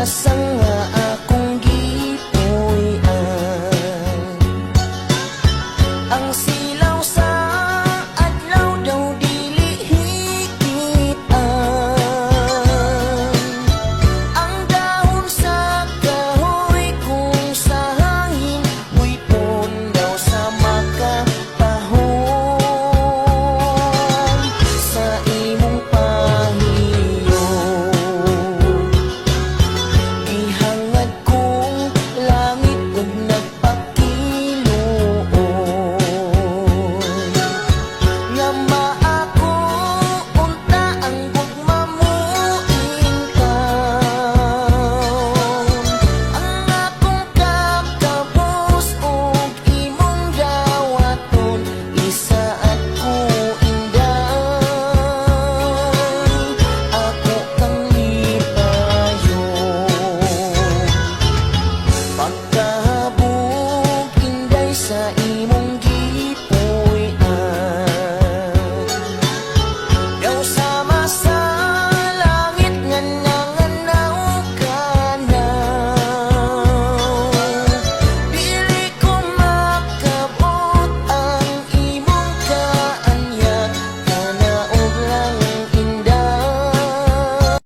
asa nga akong gipuy-an. Ang silaw sa adlaw daw dili hikitan. Ang dahon sa kahoy kung sa hangin buipon daw sa makapahon. Sa imong pahiyon gihangad kong langit ug nagpakiluoy. Nga maako unta ang gugma mo ingkaw. Ang akong kakabus ug imong dawaton isaad ko indan. Ako kang lipayon pagkahabog inday sa